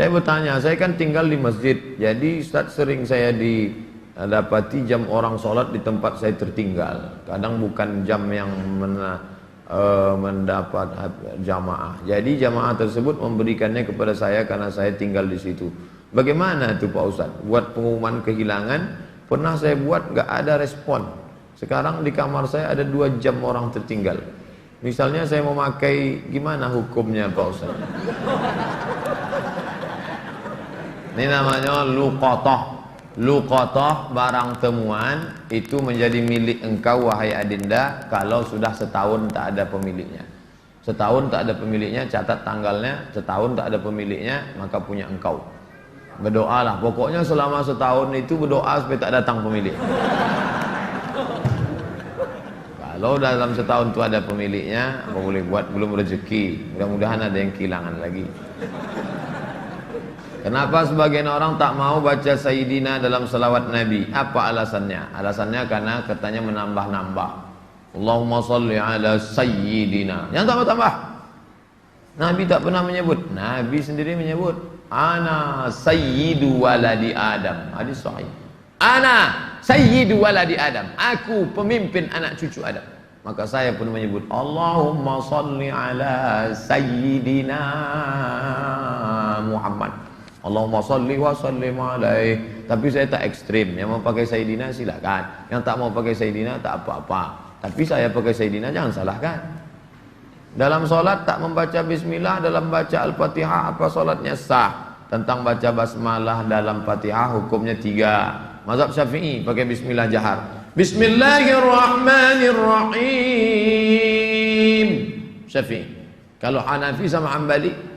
Saya bertanya, saya kan tinggal di masjid, jadi Ustaz sering saya dapati jam orang sholat di tempat saya tertinggal. Kadang bukan jam yang mendapat jamaah. Jadi jamaah tersebut memberikannya kepada saya karena saya tinggal di situ. Bagaimana itu Pak Ustaz? Buat pengumuman kehilangan, pernah saya buat nggak ada respon. Sekarang di kamar saya ada 2 jam orang tertinggal. Misalnya saya mau pakai, gimana hukumnya Pak Ustaz? Ini namanya luqatah. Luqatah, barang temuan itu menjadi milik engkau wahai adinda kalau sudah setahun tak ada pemiliknya. Setahun tak ada pemiliknya, catat tanggalnya. Setahun tak ada pemiliknya, maka punya engkau. Berdoalah, pokoknya selama setahun itu berdoa supaya tak datang pemilik. Kalau dalam setahun itu ada pemiliknya, apa boleh buat, belum rezeki. Mudah-mudahan ada yang kehilangan lagi. Kenapa sebagian orang tak mau baca Sayyidina dalam salawat Nabi? Apa alasannya? Alasannya karena katanya menambah-nambah. Allahumma salli ala Sayyidina. Yang tambah-tambah. Nabi tak pernah menyebut. Nabi sendiri menyebut. Ana Sayyidu waladi Adam. Hadis sahih. Ana Sayyidu waladi Adam. Aku pemimpin anak cucu Adam. Maka saya pun menyebut Allahumma salli ala Sayyidina Muhammad. Allahumma salli wa sallim alaih. Tapi saya tak ekstrim. Yang mau pakai Sayyidina silakan. Yang tak mau pakai Sayyidina tak apa-apa. Tapi saya pakai Sayyidina jangan salahkan. Dalam solat tak membaca bismillah, dalam baca al-fatihah, apa solatnya sah? Tentang baca basmalah dalam fatihah hukumnya 3. Mazhab Syafi'i pakai bismillah jahar. Bismillahirrahmanirrahim. Syafi'i. Kalau Hanafi sama Hambali,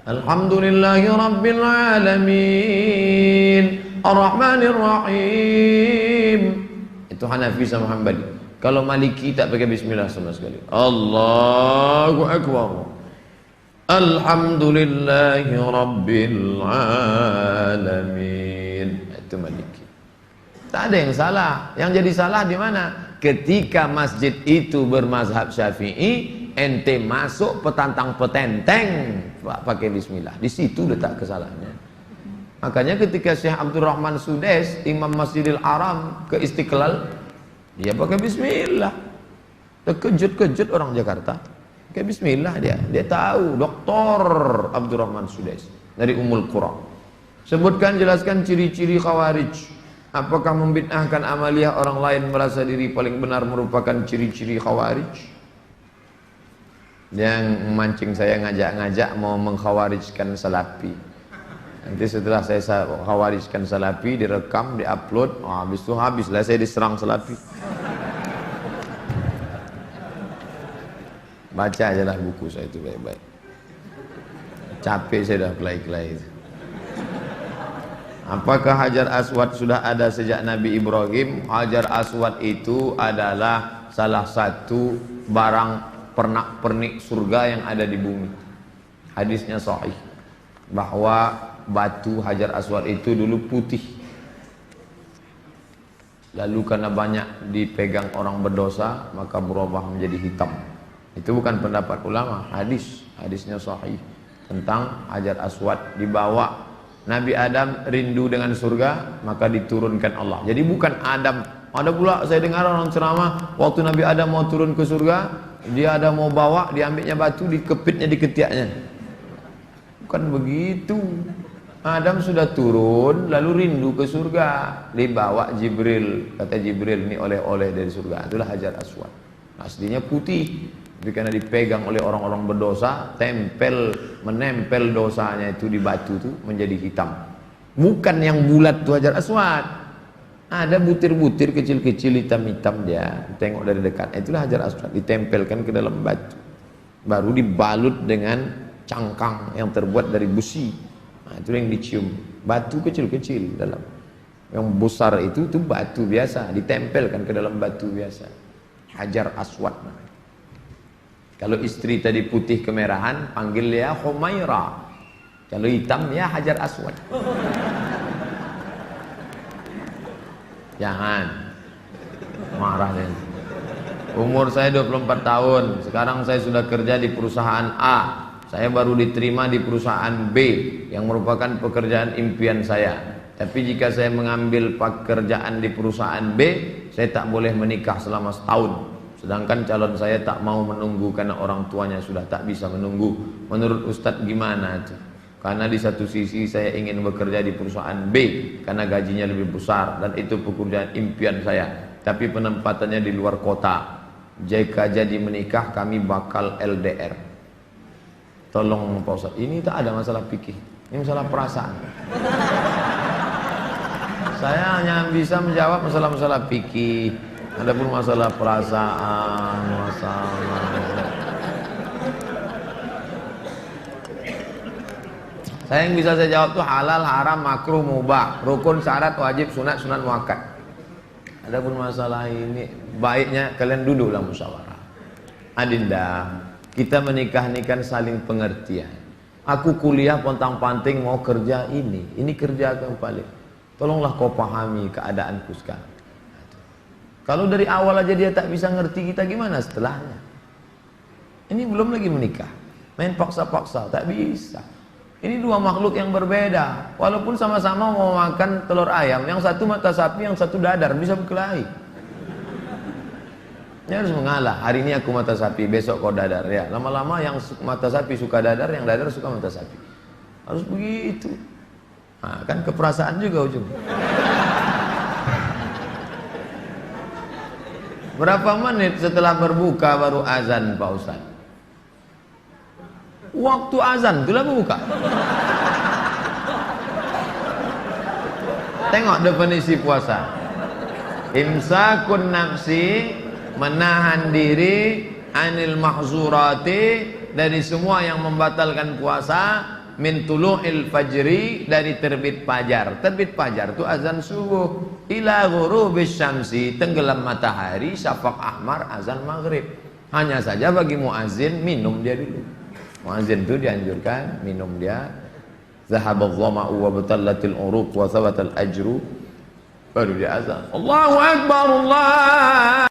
Alhamdulillahi Rabbil Alamin Ar-Rahmanir Rahim. Itu Hanafi sama Hambali. Kalau Maliki tak pakai bismillah sama sekali. Allahu Akbar. Alhamdulillahi Rabbil Alamin. Itu Maliki. Tak ada yang salah. Yang jadi salah di mana? Ketika masjid itu bermazhab Syafi'i, ente masuk petantang petenteng pakai bismillah, di situ letak kesalahannya. Makanya ketika Syekh Abdurrahman Sudes, Imam Masjidil Haram ke Istiqlal, dia pakai bismillah. Terkejut-kejut orang Jakarta. Pakai bismillah dia tahu. Dr. Abdurrahman Sudes dari Ummul Qura. Sebutkan, jelaskan ciri-ciri khawarij. Apakah membid'ahkan amaliyah orang lain merasa diri paling benar merupakan ciri-ciri khawarij? Yang memancing saya ngajak-ngajak mau mengkhawarijkan salafi. Nanti setelah saya khawarijkan salafi, direkam, diupload, habis itu habislah saya diserang salafi. Baca aja lah buku saya itu baik-baik. Capek saya dah kelai-kelai itu. Apakah Hajar Aswad sudah ada sejak Nabi Ibrahim? Hajar Aswad itu adalah salah satu barang pernak-pernik surga yang ada di bumi. Hadisnya sahih bahwa batu Hajar Aswad itu dulu putih, lalu karena banyak dipegang orang berdosa maka berubah menjadi hitam. Itu bukan pendapat ulama, hadisnya sahih tentang Hajar Aswad. Dibawa Nabi Adam rindu dengan surga, maka diturunkan Allah. Jadi bukan Adam. Ada pula saya dengar orang ceramah, waktu Nabi Adam mau turun ke surga, dia ada mau bawa, diambilnya batu, dikepitnya di ketiaknya. Bukan begitu. Adam sudah turun, lalu rindu ke surga, dibawa Jibril. Kata Jibril, ini oleh-oleh dari surga. Itulah Hajar Aswad. Aslinya putih, tapi karena dipegang oleh orang-orang berdosa, menempel dosanya itu di batu itu menjadi hitam. Bukan yang bulat itu Hajar Aswad. Ada butir-butir kecil-kecil hitam-hitam dia, tengok dari dekat. Itulah Hajar Aswad, ditempelkan ke dalam batu. Baru dibalut dengan cangkang yang terbuat dari besi. Nah, itu yang dicium. Batu kecil-kecil dalam. Yang besar itu batu biasa, ditempelkan ke dalam batu biasa. Hajar Aswad. Kalau istri tadi putih kemerahan, panggil dia Humaira. Kalau hitam ya Hajar Aswad. Jangan marah ya. Umur saya 24 tahun. Sekarang saya sudah kerja di perusahaan A. Saya baru diterima di perusahaan B yang merupakan pekerjaan impian saya. Tapi jika saya mengambil pekerjaan di perusahaan B, saya tak boleh menikah selama setahun. Sedangkan calon saya tak mau menunggu karena orang tuanya sudah tak bisa menunggu. Menurut Ustadz gimana? Karena di satu sisi saya ingin bekerja di perusahaan B karena gajinya lebih besar dan itu pekerjaan impian saya. Tapi penempatannya di luar kota. Jika jadi menikah kami bakal LDR. Tolong Pak Ustadz, ini tak ada masalah fikih, ini masalah perasaan. Saya hanya bisa menjawab masalah-masalah fikih. Adapun masalah perasaan, saya yang bisa saya jawab tuh halal, haram, makruh, mubah, rukun, syarat, wajib, sunat, sunat muakkad. Adapun masalah ini baiknya kalian duduklah musyawarah. Adinda, kita menikah ini kan saling pengertian. Aku kuliah pontang-panting mau kerja ini kerja yang paling. Tolonglah kau pahami keadaanku sekarang. Kalau dari awal aja dia tak bisa ngerti kita, gimana setelahnya? Ini belum lagi menikah, main paksa-paksa, tak bisa. Ini dua makhluk yang berbeda. Walaupun sama-sama mau makan telur ayam, yang satu mata sapi, yang satu dadar, bisa berkelahi. Ini harus mengalah. Hari ini aku mata sapi, besok kau dadar. Ya, lama-lama yang mata sapi suka dadar, yang dadar suka mata sapi. Harus begitu. Nah, kan keperasaan juga ujung. Berapa menit setelah berbuka baru azan Pak Ustaz? Waktu azan itulah berbuka. Tengok definisi puasa. Imsakun nafsi, menahan diri anil mahzurati, dari semua yang membatalkan puasa, min tulu'il fajri, dari terbit fajar. Terbit fajar itu azan subuh, ila ghurubis syamsi, tenggelam matahari, syafaq ahmar, azan maghrib. Hanya saja bagi muazin minum dia dulu. Muazin itu dianjurkan minum dia. Zahabadh dhama'u wa batallatil uruq wa thabatal ajru, baru dia azan. Allahu akbar, Allahu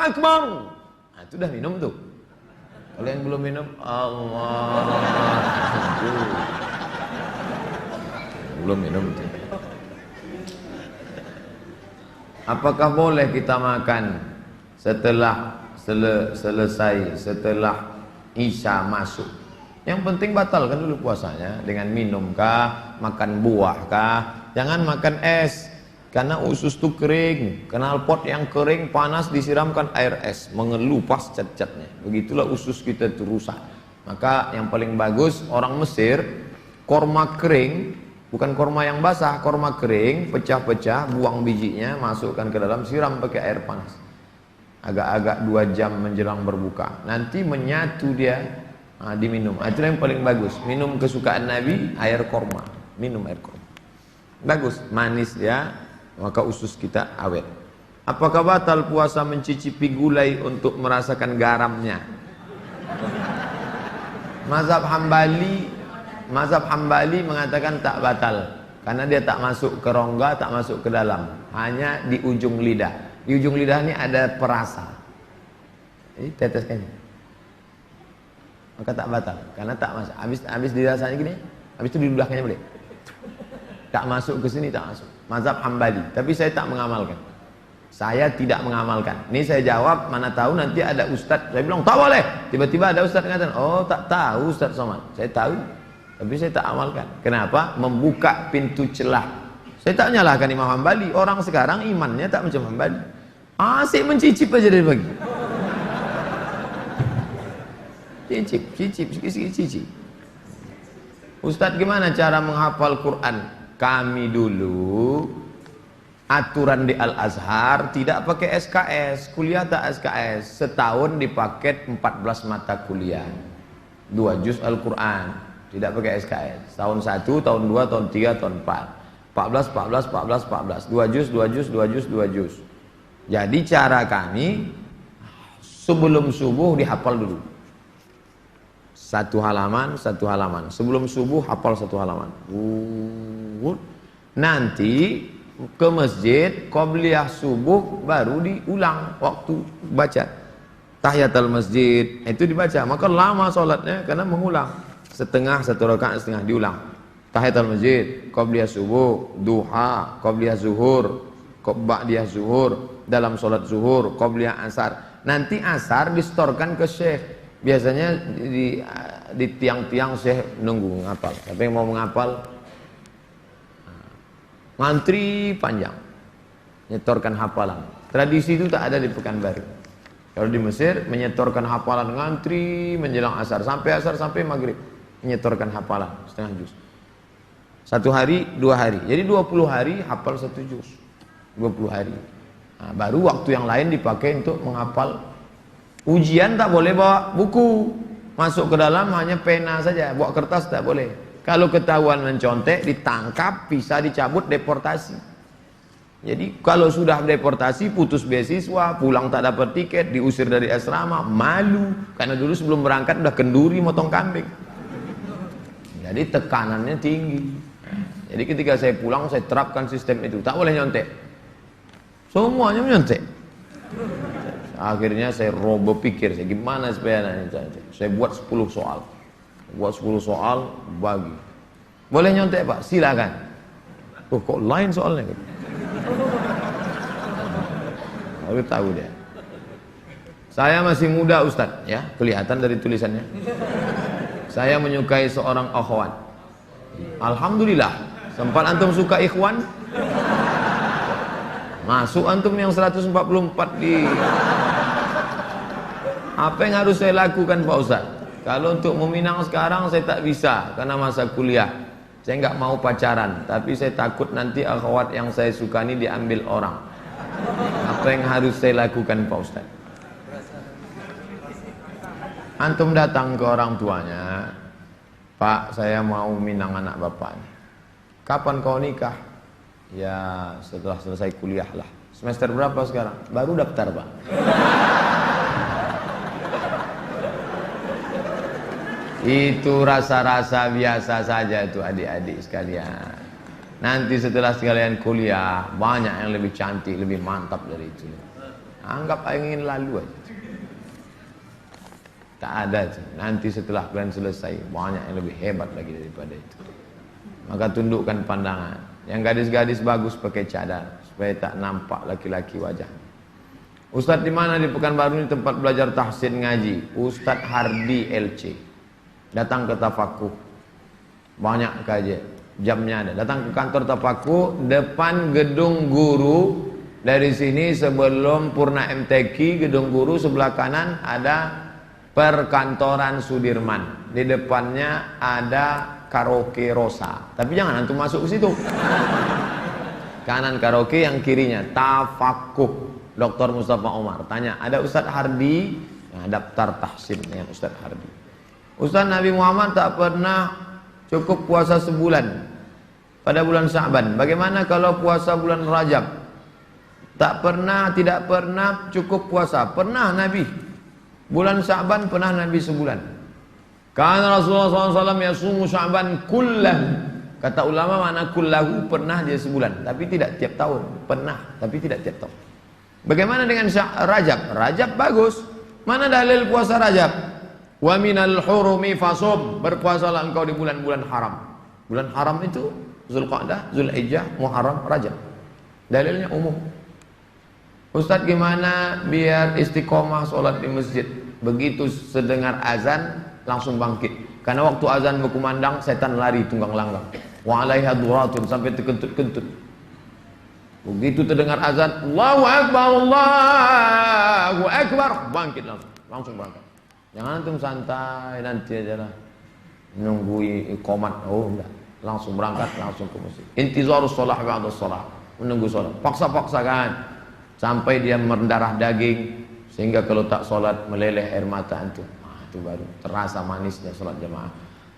akbar. Nah, itu dah minum tuh. Kalau yang belum minum, Allah, belum minum tuh. Apakah boleh kita makan setelah selesai, setelah Isya masuk? Yang penting batalkan dulu puasanya dengan minum kah, makan buah kah. Jangan makan es, karena usus itu kering. Knalpot yang kering panas disiramkan air es, mengelupas cat-catnya. Begitulah usus kita itu rusak. Maka yang paling bagus orang Mesir, korma kering, bukan korma yang basah, korma kering, pecah-pecah, buang bijinya, masukkan ke dalam, siram pakai air panas. Agak-agak 2 jam menjelang berbuka. Nanti menyatu dia, diminum. Itu yang paling bagus. Minum kesukaan Nabi, air korma. Minum air korma. Bagus, manis ya, maka usus kita awet. Apakah batal puasa mencicipi gulai untuk merasakan garamnya? Mazhab Hambali mengatakan tak batal, karena dia tak masuk ke rongga, tak masuk ke dalam, hanya di ujung lidah. Di ujung lidah ini ada perasa. Jadi teteskan, maka tak batal, karena tak masuk. Habis dirasanya gini, habis itu diludahkannya boleh. Tak masuk ke sini, tak masuk. Mazhab Hambali, tapi saya tak mengamalkan. Saya tidak mengamalkan. Ini saya jawab, mana tahu nanti ada ustadz. Saya bilang tak boleh. Tiba-tiba ada ustadz mengatakan, oh tak tahu Ustadz Somad. Saya tahu, tapi saya tak amalkan. Kenapa? Membuka pintu celah. Saya tak menyalahkan Imam Hambali. Orang sekarang imannya tak macam Hambali. Asyik mencicip aja dari pagi. Cicip, sikit-sikit cicip. Ustadz, gimana cara menghafal Quran? Kami dulu aturan di Al-Azhar tidak pakai SKS, kuliah tak SKS, setahun dipaket 14 mata kuliah, 2 juz Al-Quran, tidak pakai SKS, tahun 1, tahun 2, tahun 3, tahun 4, 14, 2 juz. Jadi cara kami sebelum subuh dihafal dulu, 1 halaman, sebelum subuh hafal 1 halaman. Nanti ke masjid, qobliyah subuh baru diulang waktu baca. tahiyatul masjid itu dibaca, maka lama sholatnya karena mengulang setengah, satu rakaat setengah diulang. Tahiyatul masjid, qabliyah subuh, duha, qabliyah zuhur, ba'diyah zuhur, dalam sholat zuhur, qabliyah asar. Nanti asar distorkan ke syekh. Biasanya di tiang-tiang syekh nunggu ngapal. Tapi yang mau menghafal ngantri panjang, nyetorkan hafalan. Tradisi itu tak ada di Pekanbaru. Kalau di Mesir menyetorkan hafalan ngantri menjelang asar sampai maghrib, menyetorkan hafalan setengah juz. 1 hari, 2 hari. Jadi 20 hari hafal 1 juz. 20 hari. Nah, baru waktu yang lain dipakai untuk menghafal. Ujian tak boleh bawa buku. Masuk ke dalam hanya pena saja, bawa kertas tak boleh. Kalau ketahuan mencontek, ditangkap, bisa dicabut, deportasi. Jadi kalau sudah deportasi, putus beasiswa, pulang tak dapat tiket, diusir dari asrama, malu. Karena dulu sebelum berangkat udah kenduri motong kambing. Jadi tekanannya tinggi. Jadi ketika saya pulang, saya terapkan sistem itu. Tak boleh nyontek. Semuanya menyontek. Akhirnya saya berpikir, saya gimana supaya saya buat 10 soal. Buat 10 soal, bagi. Boleh nyontek Pak? Silakan. Oh kok lain soalnya? Baru tahu dia. Saya masih muda Ustadz, ya kelihatan dari tulisannya. Saya menyukai seorang akhwat. Alhamdulillah. Sempat antum suka ikhwan? Masuk antum yang 144 di. Apa yang harus saya lakukan Pak Ustaz? Kalau untuk meminang sekarang saya tak bisa karena masa kuliah. Saya nggak mau pacaran, tapi saya takut nanti akhwat yang saya suka ini diambil orang. Apa yang harus saya lakukan Pak Ustaz? Antum datang ke orang tuanya, Pak, saya mau minang anak bapak ini. Kapan kau nikah? Ya setelah selesai kuliah lah. Semester berapa sekarang? Baru daftar Pak. Itu rasa-rasa biasa saja itu adik-adik sekalian. Nanti setelah sekalian kuliah, banyak yang lebih cantik, lebih mantap dari itu. Anggap ingin lalu aja. Tak ada. Nanti setelah kalian selesai, banyak yang lebih hebat lagi daripada itu. Maka tundukkan pandangan. Yang gadis-gadis bagus pakai cadar supaya tak nampak laki-laki wajah. Ustadz di mana di Pekanbaru ini tempat belajar tahsin ngaji? Ustadz Hardi LC. Datang ke Tafakuh. Banyak kajian. Jamnya ada. Datang ke kantor Tafakuh depan gedung guru. Dari sini sebelum Purna MTQ, gedung guru sebelah kanan ada perkantoran Sudirman. Di depannya ada karaoke Rosa. Tapi jangan antum masuk ke situ. Kanan karaoke, yang kirinya Tafakuh. Dr. Mustafa Omar. Tanya, ada Ustadz Hardi? Nah, daftar tahsin dengan Ustadz Hardi. Ustadz Nabi Muhammad tak pernah cukup puasa sebulan pada bulan Sya'ban. Bagaimana kalau puasa bulan Rajab? Tak pernah, tidak pernah cukup puasa. Pernah Nabi. Bulan Sya'ban pernah Nabi sebulan. Karena Rasulullah SAW yasumu Sya'ban kullah. Kata ulama mana kullahu, pernah dia sebulan. Tapi tidak tiap tahun. Pernah, tapi tidak tiap tahun. Bagaimana dengan Rajab? Rajab bagus. Mana dalil puasa Rajab? Wa minal hurumi fasum. Berpuasalah engkau di bulan-bulan haram. Bulan haram itu Zulqa'dah, Zulhijjah, Muharram, Rajab. Dalilnya umum. Ustadz gimana biar istiqomah sholat di masjid? Begitu sedengar azan langsung bangkit. Karena waktu azan berkumandang setan lari tunggang langgang. Wa alaiha duratun, sampai terkentut-kentut. Begitu terdengar azan, Allahu Akbar, Allahu Akbar, bangkit langsung berangkat. Jangan antum santai nanti aja lah nunggu iqamat. Oh enggak, langsung berangkat, langsung ke masjid. Intizarus shalah ba'da shalah, menunggu sholat. Paksa-paksakan sampai dia mendarah daging sehingga kalau tak sholat meleleh air mata antum. Itu baru terasa manisnya sholat jamaah.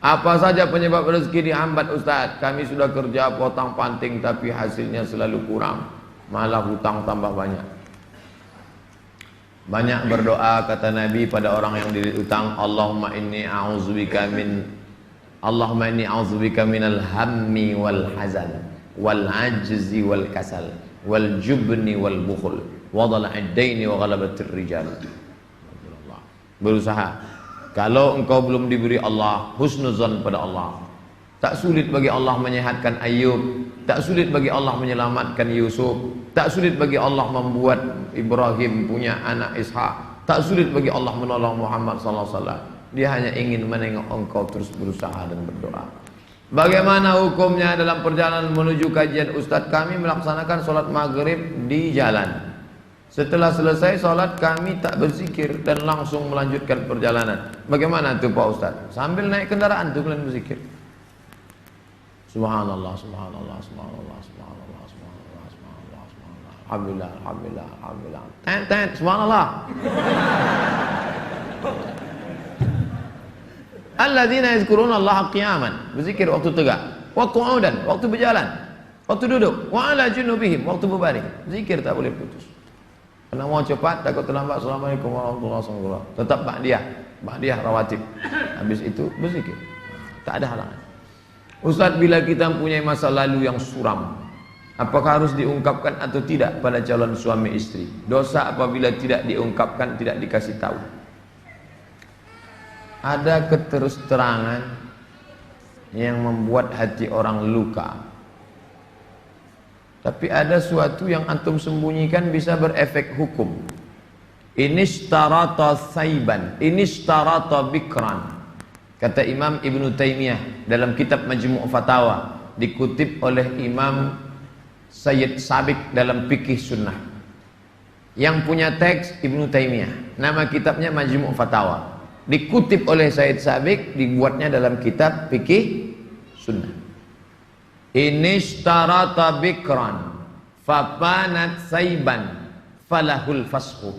Apa saja penyebab rezeki dihambat Ustaz? Kami sudah kerja potong panting tapi hasilnya selalu kurang, malah hutang tambah banyak. Banyak berdoa kata Nabi pada orang yang dililit utang, Allahumma inni a'udzubika minal hammi wal hazan wal ajzi wal kasal wal jubni wal bukhul wa dhala'id daini wa ghalabatir rijal. berusaha. Kalau engkau belum diberi Allah, husnuzan pada Allah. Tak sulit bagi Allah menyehatkan Ayub, tak sulit bagi Allah menyelamatkan Yusuf, tak sulit bagi Allah membuat Ibrahim punya anak Ishak, tak sulit bagi Allah menolong Muhammad sallallahu alaihi wasallam. Dia hanya ingin menengok engkau terus berusaha dan berdoa. Bagaimana hukumnya dalam perjalanan menuju kajian Ustadz? Kami melaksanakan sholat maghrib di jalan. Setelah selesai sholat kami tak berzikir dan langsung melanjutkan perjalanan. Bagaimana itu Pak Ustadz? Sambil naik kendaraan tuh kalian berzikir. Subhanallah, subhanallah, subhanallah, subhanallah, subhanallah, subhanallah, subhanallah. Alhamdulillah, alhamdulillah, alhamdulillah. Ten, subhanallah. Alladzina yazkuruna Allah qiyaman, berzikir waktu tegak, wa qu'udan, waktu berjalan, waktu duduk, wa ala junubihim, waktu berbaring. Zikir tak boleh putus. Karena mau cepat takut terlambat. Assalamualaikum warahmatullahi wabarakatuh. Tetap ba'diyah rawatib. Habis itu berzikir. Tak ada halangan. Ustaz, bila kita mempunyai masa lalu yang suram, apakah harus diungkapkan atau tidak pada calon suami istri? Dosa apabila tidak diungkapkan, tidak dikasih tahu. Ada keterus-terangan yang membuat hati orang luka. Tapi ada suatu yang antum sembunyikan bisa berefek hukum. Inishtarata saiban, inishtarata bikran. Kata Imam Ibn Taymiyah dalam kitab Majmu' Fatawa, dikutip oleh Imam Sayyid Sabiq dalam Fikih Sunnah. Yang punya teks Ibn Taymiyah, nama kitabnya Majmu' Fatawa. Dikutip oleh Sayyid Sabiq, dibuatnya dalam kitab Fikih Sunnah. Inishtarata bikran fapanat saiban falahul fashu.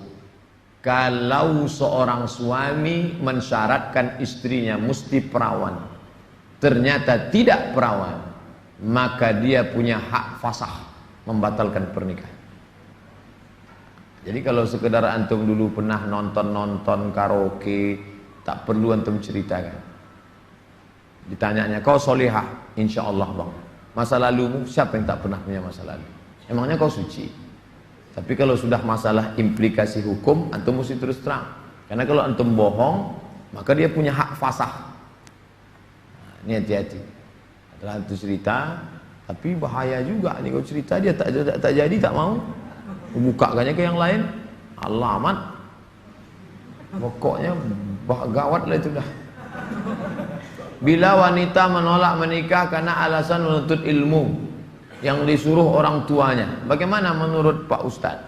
Kalau seorang suami mensyaratkan istrinya mesti perawan, ternyata tidak perawan, maka dia punya hak fasakh, membatalkan pernikahan. Jadi kalau sekedar antum dulu pernah nonton karaoke, tak perlu antum ceritakan. Ditanyanya, kau solihah? Insya Allah bang. Masa lalumu, siapa yang tak pernah punya masa lalu? Emangnya kau suci? Tapi kalau sudah masalah implikasi hukum, antum mesti terus terang. Karena kalau antum bohong, maka dia punya hak fasakh. Nah, ini hati-hati. Setelah itu cerita, tapi bahaya juga nih kau cerita dia tak jadi, tak mau. Bukakannya ke yang lain, alamat. Pokoknya gawat lah itu dah. Bila wanita menolak menikah karena alasan menuntut ilmu yang disuruh orang tuanya, bagaimana menurut Pak Ustadz?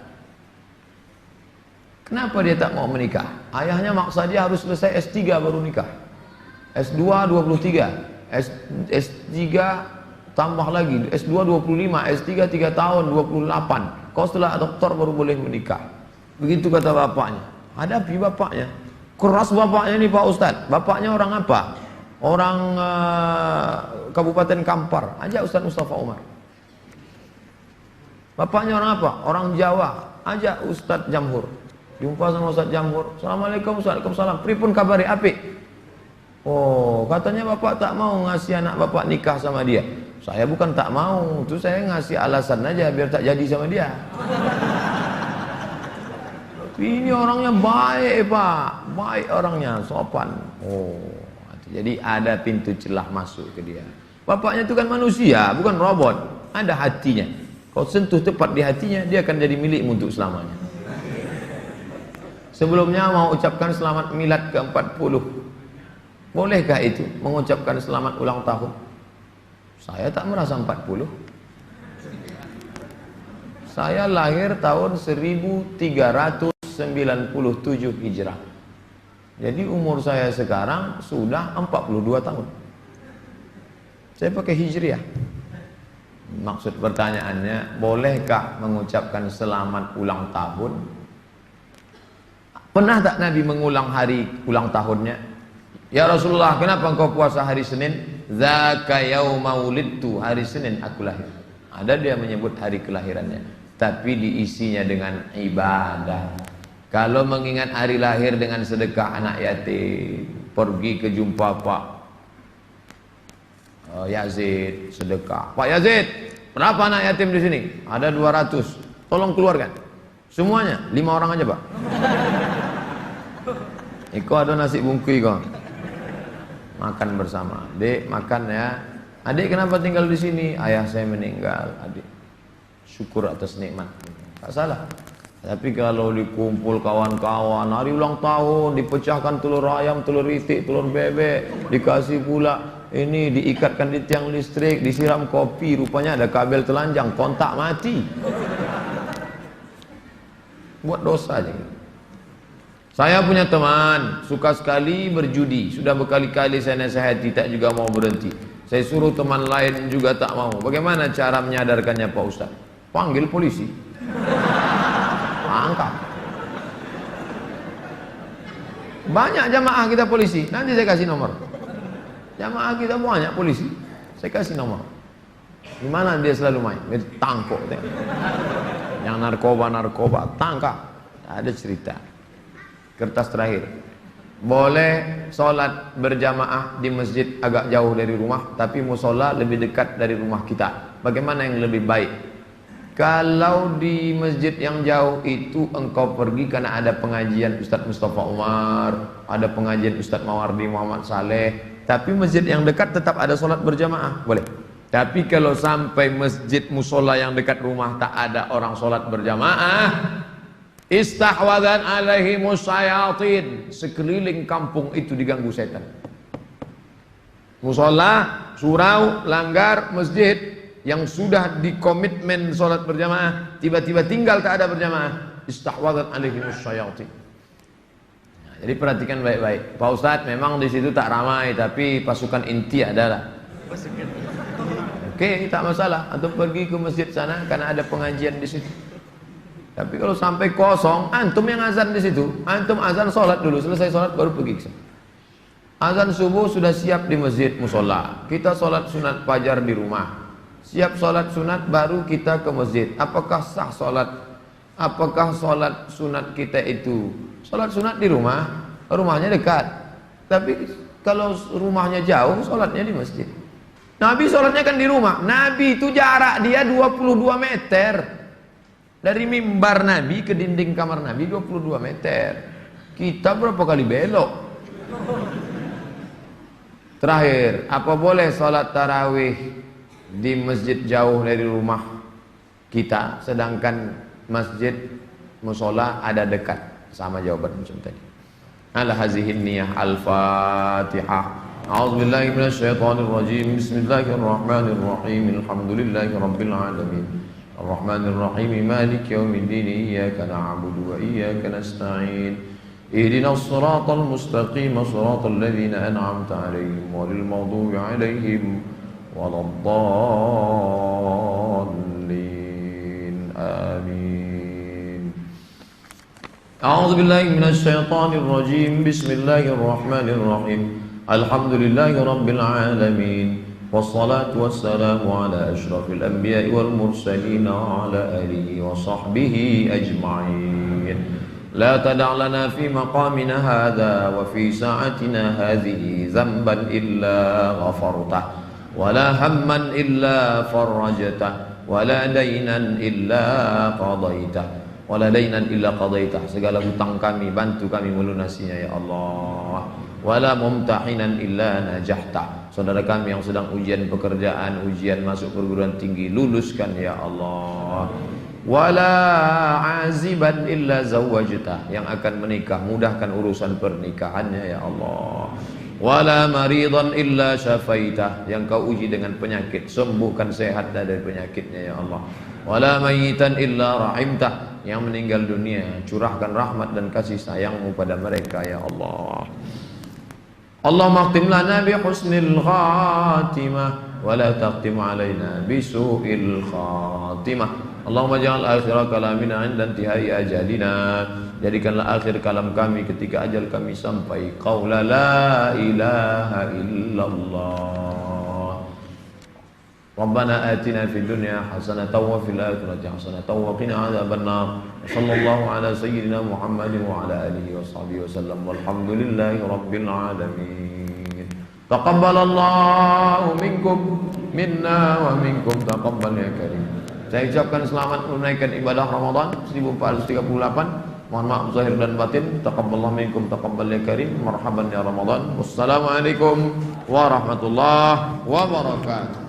Kenapa dia tak mau menikah? Ayahnya maksa dia harus selesai S3 baru nikah. S2 23, S3 tambah lagi, S2 25, S3 3 tahun 28. Kau setelah doktor baru boleh menikah. Begitu kata bapaknya. Hadapi bapaknya. Keras bapaknya nih Pak Ustadz. Bapaknya orang apa? Orang Kabupaten Kampar. Ajak Ustadz Mustafa Umar. Bapaknya orang apa? Orang Jawa. Ajak Ustadz Jamhur. Jumpa sama Ustadz Jamhur. Assalamualaikum, Waalaikumsalam. Pripun kabari apik? Oh, katanya bapak tak mau ngasih anak bapak nikah sama dia. Saya bukan tak mau, itu saya ngasih alasan aja biar tak jadi sama dia. Ini orangnya baik Pak, baik orangnya, sopan. Oh, jadi ada pintu celah masuk ke dia. Bapaknya itu kan manusia, bukan robot. Ada hatinya. Kau sentuh tepat di hatinya, dia akan jadi milikmu untuk selamanya. Sebelumnya mau ucapkan selamat milad ke-40. Bolehkah itu mengucapkan selamat ulang tahun? Saya tak merasa 40. Saya lahir tahun 1397 Hijrah. Jadi umur saya sekarang sudah 42 tahun. Saya pakai Hijriah. Maksud pertanyaannya, bolehkah mengucapkan selamat ulang tahun? Pernah tak Nabi mengulang hari ulang tahunnya? Ya Rasulullah, kenapa engkau puasa hari Senin? Zaka yauma wulidtu, hari Senin aku lahir. Ada dia menyebut hari kelahirannya, tapi diisinya dengan ibadah. Kalau mengingat hari lahir dengan sedekah anak yatim, pergi ke jumpa Pak Yazid, sedekah. Pak Yazid, berapa anak yatim di sini? Ada 200. Tolong keluarkan. Semuanya, 5 orang aja Pak. Iko ada nasi bungkui kok. Makan bersama. Dek, makan ya. Adik kenapa tinggal di sini? Ayah saya meninggal, adik. Syukur atas nikmat. Tak salah. Tapi kalau dikumpul kawan-kawan, hari ulang tahun, dipecahkan telur ayam, telur itik, telur bebek, dikasih pula ini, diikatkan di tiang listrik, disiram kopi, rupanya ada kabel telanjang, kontak mati. Buat dosa aja. Saya punya teman, suka sekali berjudi, sudah berkali-kali saya nasihati, tak juga mau berhenti. Saya suruh teman lain juga tak mau. Bagaimana cara menyadarkannya Pak Ustaz? Panggil polisi. Angkat. Banyak jamaah kita polisi. Nanti saya kasih nomor. Jamaah kita banyak polisi. Saya kasih nomor. Di mana dia selalu main? Tangkok. Yang narkoba tangkap. Ada cerita. Kertas terakhir. Boleh sholat berjamaah di masjid agak jauh dari rumah, tapi musola lebih dekat dari rumah kita. Bagaimana yang lebih baik? Kalau di masjid yang jauh itu engkau pergi karena ada pengajian Ustadz Mustafa Umar, ada pengajian Ustadz Mawardi Muhammad Saleh, tapi masjid yang dekat tetap ada sholat berjamaah, boleh. Tapi kalau sampai masjid musola yang dekat rumah tak ada orang sholat berjamaah, istahwadan alaihimus syayatin, sekeliling kampung itu diganggu setan. Musola, surau, langgar, masjid yang sudah dikomitmen sholat berjamaah, tiba-tiba tinggal tak ada berjamaah, istahwadan alaihimus syayatin. Nah, jadi perhatikan baik-baik. Pak Ustadz, memang di situ tak ramai, tapi pasukan inti adalah. Oke, tak masalah. Antum pergi ke masjid sana karena ada pengajian di situ. Tapi kalau sampai kosong, antum yang azan di situ, antum azan sholat dulu, selesai sholat baru pergi ke sana. Azan subuh sudah siap di masjid musola. Kita sholat sunat fajar di rumah. Siap sholat sunat baru kita ke masjid. Apakah sah sholat? Apakah sholat sunat kita itu sholat sunat di rumah? Rumahnya dekat. Tapi kalau rumahnya jauh, sholatnya di masjid. Nabi sholatnya kan di rumah. Nabi itu jarak dia 22 meter. Dari mimbar Nabi ke dinding kamar Nabi 22 meter. Kita berapa kali belok? Terakhir, apa boleh sholat tarawih di masjid jauh dari rumah kita, sedangkan masjid musola ada dekat? Sama jawaban macam tadi. Ala hazihin niyah. Al-Fatihah. A'udzubillahi minasyaitonir rajim. Bismillahirrahmanirrahim. Alhamdulillahi rabbil alamin. Ar-Rahmanir Rahim. Maliki yaumiddin. Iyyaka na'budu wa iyyaka nasta'in. Ihdinas siratal mustaqim. Siratal ladzina an'amta 'alaihim ghairil maghdubi 'alaihim waladdallin. Amin. A'udzu billahi minasyaitonir rajim. Bismillahirrahmanirrahim. Alhamdulillahi rabbil alamin. Wassalatu wassalamu ala asyrafil anbiya'i wal mursalin wa ala alihi wa sahbihi ajma'in. La tada' lana fi maqamina hadha wa fi sa'atina hadhihi dhanban illa ghafartah wala hamman illa farajtah wala dainan illa qadaitah wala dainan illa qadaitah. Segala hutang kami bantu kami melunasinya ya Allah. Wala mumtahinan illa najahtah. Saudara kami yang sedang ujian pekerjaan, ujian masuk perguruan tinggi, luluskan ya Allah. Wala aziban illa zawwajtah. Yang akan menikah, mudahkan urusan pernikahannya ya Allah. Wala maridan illa syafaitah. Yang kau uji dengan penyakit, sembuhkan, sehat dari penyakitnya ya Allah. Wala mayitan illa rahimtah. Yang meninggal dunia, curahkan rahmat dan kasih sayangmu pada mereka ya Allah. Allahumma khtim lana bi husnil khatimah wa la taqtim alaina bi su'il khatimah. Allahumma ja'al akhir kalamina 'inda intihai ajalina. Jadikanlah akhir kalam kami ketika ajal kami sampai. Qaula la ilaha illallah. Rabbana atina fid dunya hasanatan wa fil akhirati hasanatan wa qina adzabannar. Sallallahu ala sayyidina Muhammadin wa ala alihi wa sahbihi wasallam. Walhamdulillahi rabbil alamin. Taqabbalallahu minkum minna wa minkum taqabbal ya karim. Saya ucapkan selamat menunaikan ibadah Ramadan 1438. Mohon maaf zahir dan batin. Taqabbalallahu minkum taqabbal ya karim. Marhaban ya Ramadan. Wassalamualaikum warahmatullahi wabarakatuh.